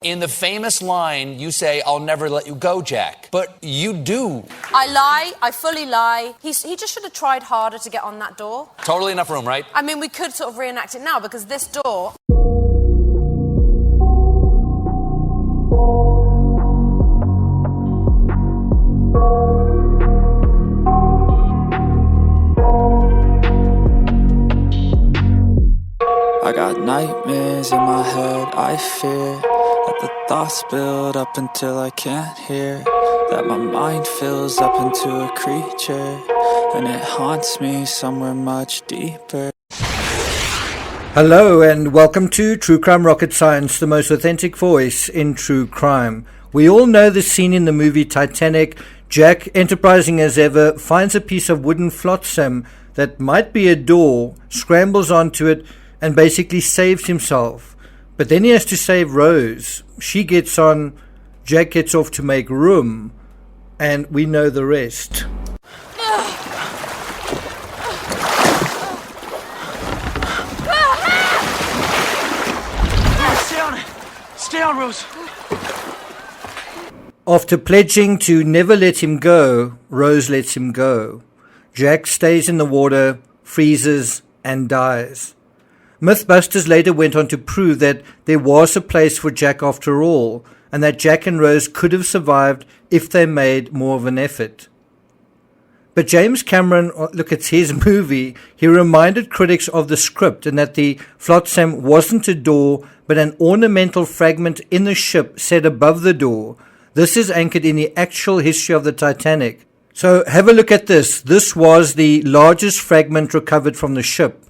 In the famous line, you say, "I'll never let you go, Jack." But you do. I lie. I fully lie. He just should have tried harder to get on that door. Totally enough room, right? I mean, we could sort of reenact it now because this door... I got nightmares in my head, I fear that the thoughts build up until I can't hear, that my mind fills up into a creature, and it haunts me somewhere much deeper. Hello and welcome to True Crime Rocket Science, the most authentic voice in true crime. We all know the scene in the movie Titanic. Jack, enterprising as ever, finds a piece of wooden flotsam that might be a door, scrambles onto it, and basically saves himself. But then he has to save Rose. She gets on, Jack gets off to make room, and we know the rest. Stay on, Rose. After pledging to never let him go, Rose lets him go. Jack stays in the water, freezes, and dies. Mythbusters later went on to prove that there was a place for Jack after all, and that Jack and Rose could have survived if they made more of an effort. But James Cameron, look, it's his movie, he reminded critics of the script and that the flotsam wasn't a door, but an ornamental fragment in the ship set above the door. This is anchored in the actual history of the Titanic. So have a look at this. This was the largest fragment recovered from the ship.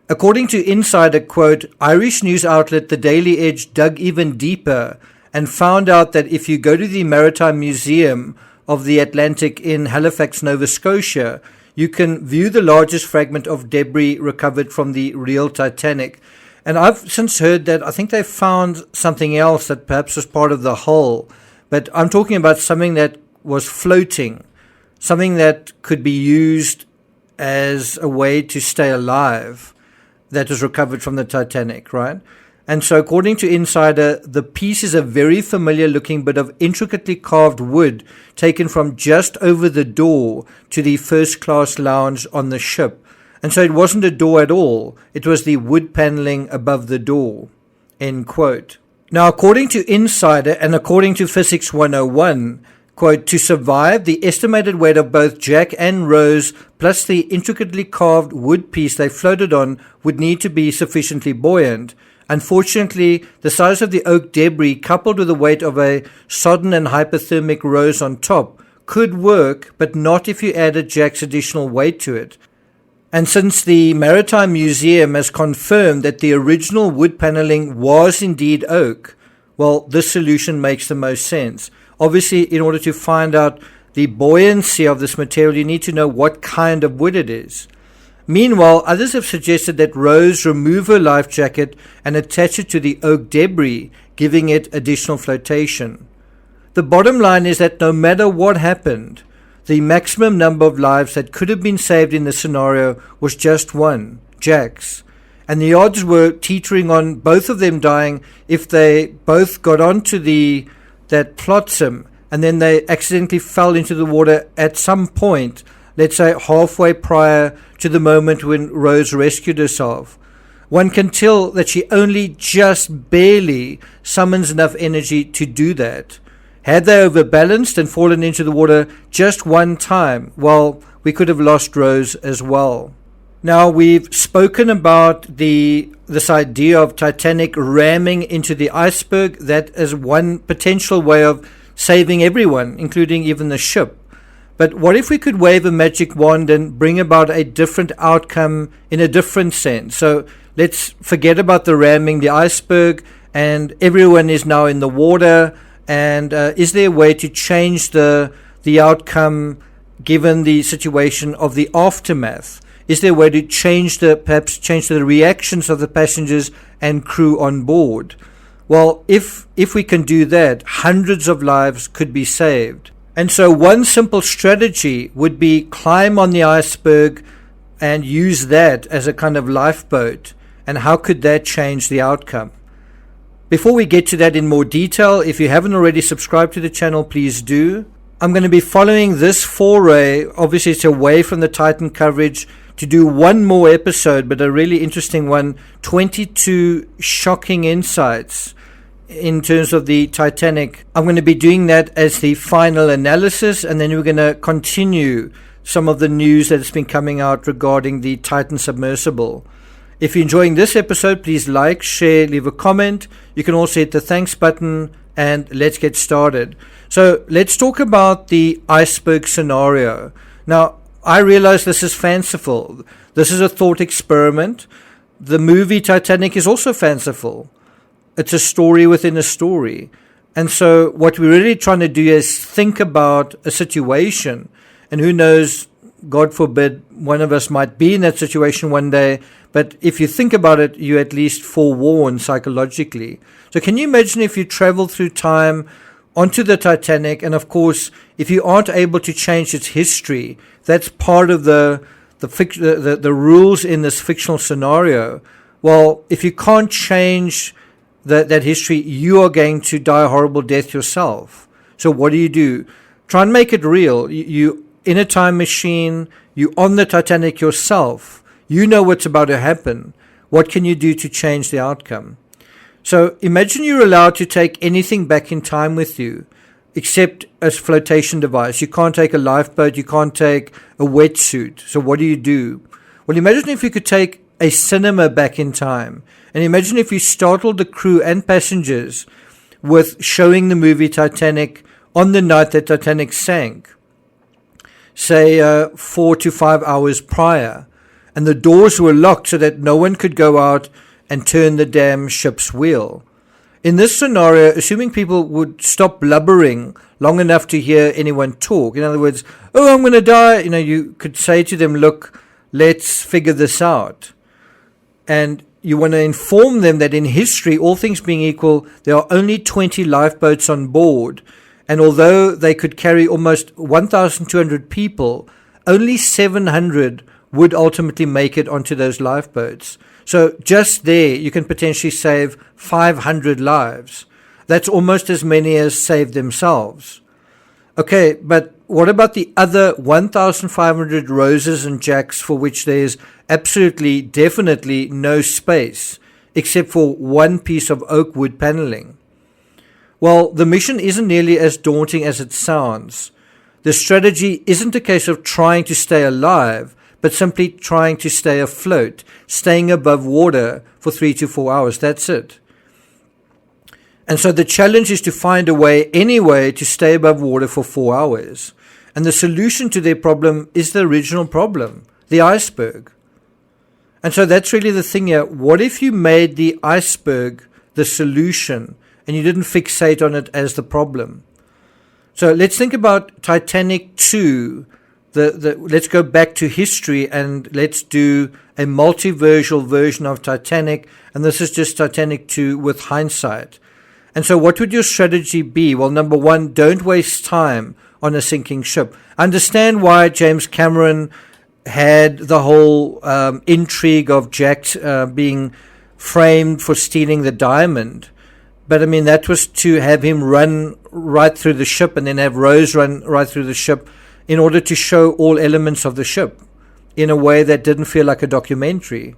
According to Insider, quote, Irish news outlet The Daily Edge dug even deeper and found out that if you go to the Maritime Museum of the Atlantic in Halifax, Nova Scotia, you can view the largest fragment of debris recovered from the real Titanic. And I've since heard that I think they found something else that perhaps was part of the hull. But I'm talking about something that was floating, something that could be used as a way to stay alive, that was recovered from the Titanic, right? And so according to Insider, the piece is a very familiar looking bit of intricately carved wood taken from just over the door to the first class lounge on the ship. And so it wasn't a door at all. It was the wood paneling above the door, end quote. Now, according to Insider and according to Physics 101, quote, to survive, the estimated weight of both Jack and Rose plus the intricately carved wood piece they floated on would need to be sufficiently buoyant. Unfortunately, the size of the oak debris coupled with the weight of a sodden and hypothermic Rose on top could work, but not if you added Jack's additional weight to it. And since the Maritime Museum has confirmed that the original wood paneling was indeed oak, well, this solution makes the most sense. Obviously, in order to find out the buoyancy of this material, you need to know what kind of wood it is. Meanwhile, others have suggested that Rose remove her life jacket and attach it to the oak debris, giving it additional flotation. The bottom line is that no matter what happened, the maximum number of lives that could have been saved in this scenario was just one, Jack's. And the odds were teetering on both of them dying if they both got onto that flotsam and then they accidentally fell into the water at some point, let's say halfway prior to the moment when Rose rescued herself. One can tell that she only just barely summons enough energy to do that. Had they overbalanced and fallen into the water just one time, well, we could have lost Rose as well. Now, we've spoken about this idea of Titanic ramming into the iceberg. That is one potential way of saving everyone, including even the ship. But what if we could wave a magic wand and bring about a different outcome in a different sense? So let's forget about the ramming the iceberg, and everyone is now in the water. And is there a way to change the outcome given the situation of the aftermath? Is there a way to perhaps change the reactions of the passengers and crew on board? Well, if we can do that, hundreds of lives could be saved. And so one simple strategy would be climb on the iceberg and use that as a kind of lifeboat. And how could that change the outcome? Before we get to that in more detail, if you haven't already subscribed to the channel, please do. I'm going to be following this foray, obviously it's away from the Titan coverage, to do one more episode, but a really interesting one, 22 shocking insights in terms of the Titanic. I'm going to be doing that as the final analysis, and then we're going to continue some of the news that has been coming out regarding the Titan submersible. If you're enjoying this episode, please like, share, leave a comment. You can also hit the thanks button, and let's get started. So let's talk about the iceberg scenario. Now, I realize this is fanciful. This is a thought experiment. The movie Titanic is also fanciful. It's a story within a story. And so what we're really trying to do is think about a situation. And who knows, God forbid, one of us might be in that situation one day. But if you think about it, you're at least forewarned psychologically. So can you imagine if you travel through time onto the Titanic, and of course, if you aren't able to change its history, that's part of the rules in this fictional scenario. Well, if you can't change that history, you are going to die a horrible death yourself. So what do? Try and make it real. You in a time machine, you on the Titanic yourself. You know what's about to happen. What can you do to change the outcome? So imagine you're allowed to take anything back in time with you, except a flotation device. You can't take a lifeboat. You can't take a wetsuit. So what do? Well, imagine if you could take a cinema back in time. And imagine if you startled the crew and passengers with showing the movie Titanic on the night that Titanic sank, say 4 to 5 hours prior. And the doors were locked so that no one could go out and turn the damn ship's wheel. In this scenario, assuming people would stop blubbering long enough to hear anyone talk, in other words, oh, I'm going to die, you could say to them, look, let's figure this out. And you want to inform them that in history, all things being equal, there are only 20 lifeboats on board. And although they could carry almost 1,200 people, only 700 would ultimately make it onto those lifeboats. So just there, you can potentially save 500 lives. That's almost as many as saved themselves. Okay, but what about the other 1,500 Roses and Jacks for which there's absolutely, definitely no space, except for one piece of oak wood paneling? Well, the mission isn't nearly as daunting as it sounds. The strategy isn't a case of trying to stay alive, but simply trying to stay afloat, staying above water for 3 to 4 hours. That's it. And so the challenge is to find a way, anyway, to stay above water for 4 hours. And the solution to their problem is the original problem, the iceberg. And so that's really the thing here. What if you made the iceberg the solution and you didn't fixate on it as the problem? So let's think about Titanic II. Let's go back to history and let's do a multiversal version of Titanic. And this is just Titanic II with hindsight. And so what would your strategy be? Well, number one, don't waste time on a sinking ship. Understand why James Cameron had the whole intrigue of Jack being framed for stealing the diamond. But I mean, that was to have him run right through the ship and then have Rose run right through the ship in order to show all elements of the ship in a way that didn't feel like a documentary.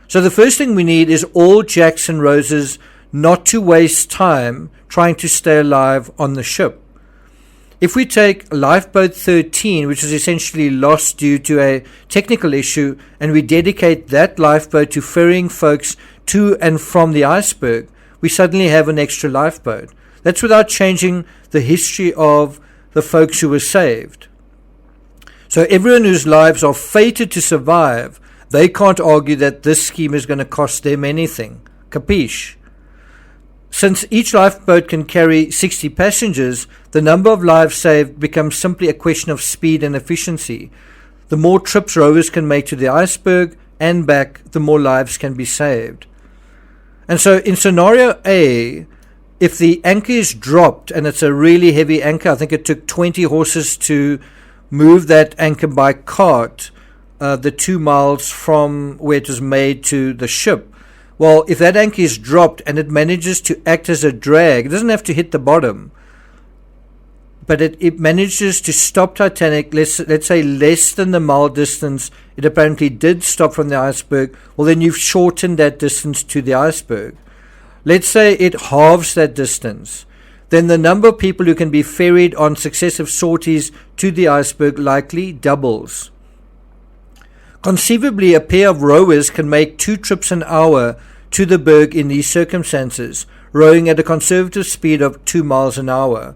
So the first thing we need is all Jacks and Roses not to waste time trying to stay alive on the ship. If we take Lifeboat 13, which is essentially lost due to a technical issue, and we dedicate that lifeboat to ferrying folks to and from the iceberg, we suddenly have an extra lifeboat. That's without changing the history of the folks who were saved. So everyone whose lives are fated to survive, they can't argue that this scheme is going to cost them anything. Capiche? Since each lifeboat can carry 60 passengers, the number of lives saved becomes simply a question of speed and efficiency. The more trips rovers can make to the iceberg and back, the more lives can be saved. And so in scenario A, if the anchor is dropped, and it's a really heavy anchor, I think it took 20 horses to move that anchor by cart the 2 miles from where it was made to the ship. Well, if that anchor is dropped and it manages to act as a drag, it doesn't have to hit the bottom, but it manages to stop Titanic, let's say less than the mile distance it apparently did stop from the iceberg, well, then you've shortened that distance to the iceberg. Let's say it halves that distance. Then the number of people who can be ferried on successive sorties to the iceberg likely doubles. Conceivably, a pair of rowers can make 2 trips an hour to the berg in these circumstances, rowing at a conservative speed of 2 miles an hour.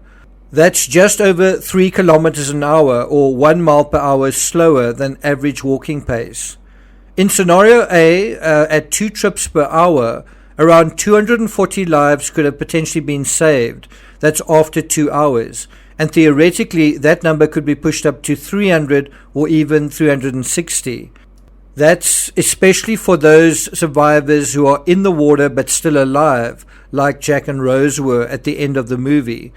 That's just over 3 kilometers an hour, or 1 mile per hour slower than average walking pace. In scenario A, at 2 trips per hour, around 240 lives could have potentially been saved. That's after 2 hours. And theoretically, that number could be pushed up to 300 or even 360. That's especially for those survivors who are in the water but still alive, like Jack and Rose were at the end of the movie.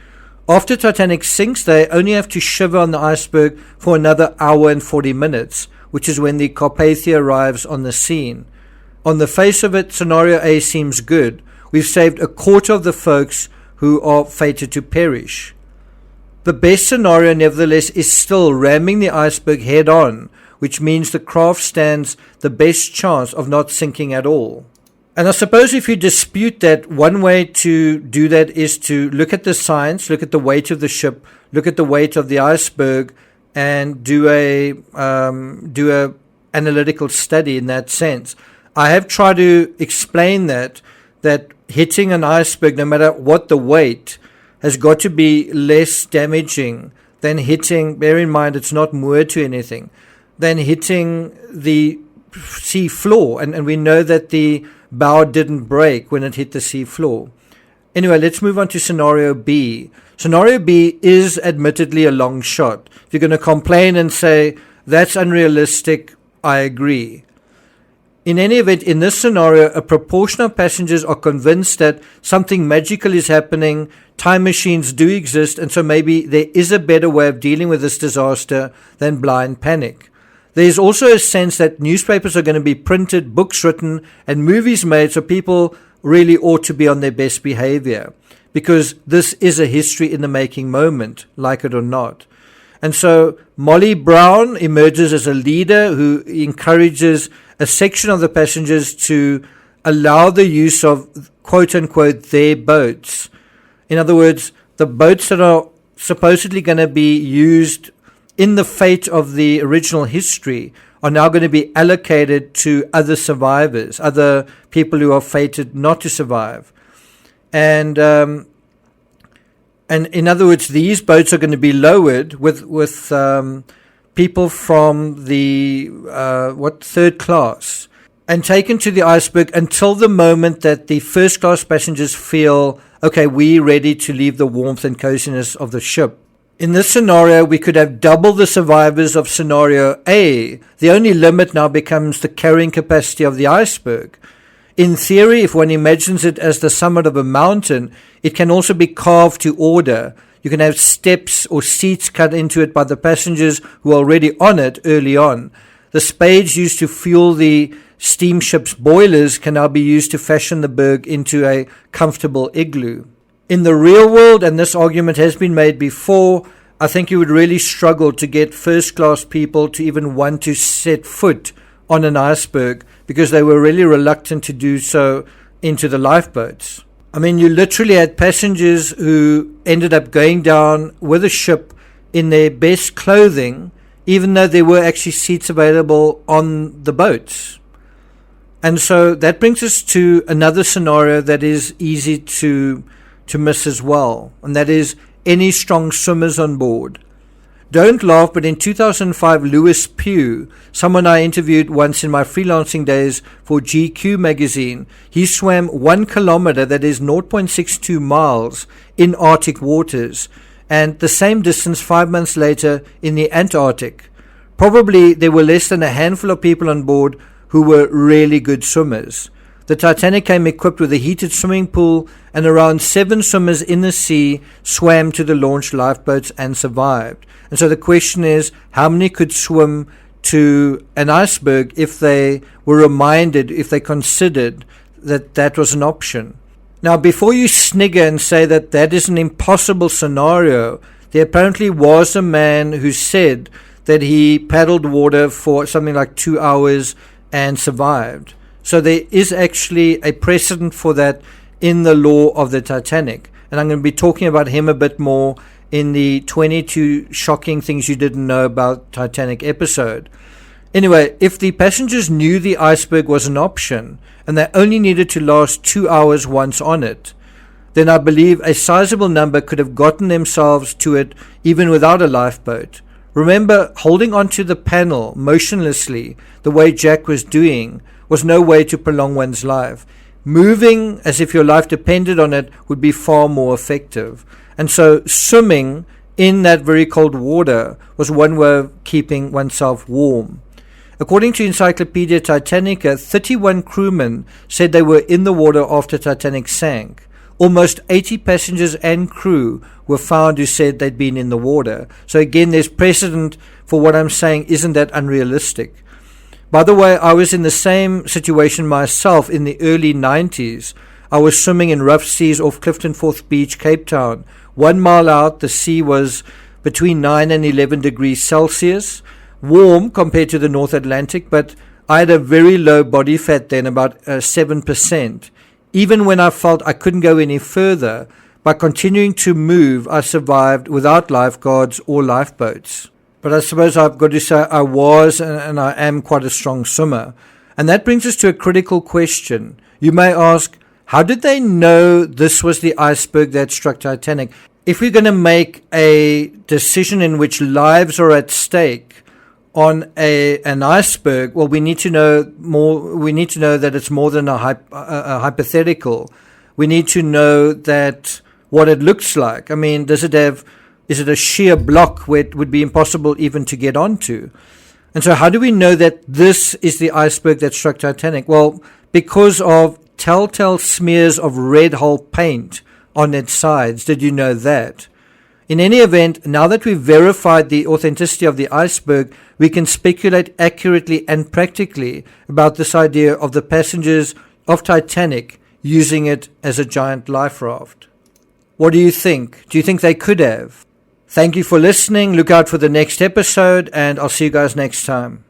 After Titanic sinks, they only have to shiver on the iceberg for another hour and 40 minutes, which is when the Carpathia arrives on the scene. On the face of it, scenario A seems good. We've saved a quarter of the folks who are fated to perish. The best scenario, nevertheless, is still ramming the iceberg head on, which means the craft stands the best chance of not sinking at all. And I suppose if you dispute that, one way to do that is to look at the science, look at the weight of the ship, look at the weight of the iceberg, and do a analytical study in that sense. I have tried to explain that hitting an iceberg, no matter what the weight, has got to be less damaging than hitting, bear in mind it's not moored to anything, than hitting the sea floor. And we know that the bow didn't break when it hit the sea floor. Anyway, let's move on to scenario B. Scenario B is admittedly a long shot. If you're going to complain and say, that's unrealistic, I agree. In any event, in this scenario, a proportion of passengers are convinced that something magical is happening, time machines do exist, and so maybe there is a better way of dealing with this disaster than blind panic. There is also a sense that newspapers are going to be printed, books written, and movies made, so people really ought to be on their best behavior, because this is a history in the making moment, like it or not. And so Molly Brown emerges as a leader who encourages a section of the passengers to allow the use of, quote-unquote, their boats. In other words, the boats that are supposedly going to be used in the fate of the original history are now going to be allocated to other survivors, other people who are fated not to survive. And in other words, these boats are going to be lowered with people from the third class and taken to the iceberg until the moment that the first class passengers feel, okay, we're ready to leave the warmth and coziness of the ship. In this scenario, we could have double the survivors of scenario A. The only limit now becomes the carrying capacity of the iceberg. In theory, if one imagines it as the summit of a mountain, it can also be carved to order. You can have steps or seats cut into it by the passengers who are already on it early on. The spades used to fuel the steamship's boilers can now be used to fashion the berg into a comfortable igloo. In the real world, and this argument has been made before, I think you would really struggle to get first-class people to even want to set foot on an iceberg because they were really reluctant to do so into the lifeboats. I mean, you literally had passengers who ended up going down with a ship in their best clothing, even though there were actually seats available on the boats. And so that brings us to another scenario that is easy to miss as well, and that is any strong swimmers on board. Don't laugh, but in 2005, Lewis Pugh, someone I interviewed once in my freelancing days for GQ magazine, he swam 1 kilometer, that is 0.62 miles, in Arctic waters, and the same distance 5 months later in the Antarctic. Probably there were less than a handful of people on board who were really good swimmers. The Titanic came equipped with a heated swimming pool, and around 7 swimmers in the sea swam to the launched lifeboats and survived. And so the question is, how many could swim to an iceberg if they were reminded, if they considered that that was an option. Now, before you snigger and say that that is an impossible scenario, there apparently was a man who said that he paddled water for something like 2 hours and survived. So there is actually a precedent for that in the law of the Titanic. And I'm going to be talking about him a bit more in the 22 shocking things you didn't know about Titanic episode. Anyway, if the passengers knew the iceberg was an option and they only needed to last 2 hours once on it, then I believe a sizable number could have gotten themselves to it even without a lifeboat. Remember, holding onto the panel motionlessly, the way Jack was doing, was no way to prolong one's life. Moving as if your life depended on it would be far more effective. And so swimming in that very cold water was one way of keeping oneself warm. According to Encyclopedia Titanica, 31 crewmen said they were in the water after Titanic sank. Almost 80 passengers and crew were found who said they'd been in the water. So again, there's precedent for what I'm saying isn't that unrealistic. By the way, I was in the same situation myself in the early 90s. I was swimming in rough seas off Clifton Fourth Beach, Cape Town. 1 mile out, the sea was between 9 and 11 degrees Celsius. Warm compared to the North Atlantic, but I had a very low body fat then, about 7%. Even when I felt I couldn't go any further, by continuing to move, I survived without lifeguards or lifeboats. But I suppose I've got to say I was and I am quite a strong swimmer. And that brings us to a critical question. You may ask, how did they know this was the iceberg that struck Titanic? If we're going to make a decision in which lives are at stake on an iceberg, well, we need to know more. We need to know that it's more than a hypothetical. We need to know that what it looks like. I mean, is it a sheer block where it would be impossible even to get onto? And so how do we know that this is the iceberg that struck Titanic? Well, because of telltale smears of red hull paint on its sides. Did you know that? In any event, now that we've verified the authenticity of the iceberg, we can speculate accurately and practically about this idea of the passengers of Titanic using it as a giant life raft. What do you think? Do you think they could have? Thank you for listening. Look out for the next episode, and I'll see you guys next time.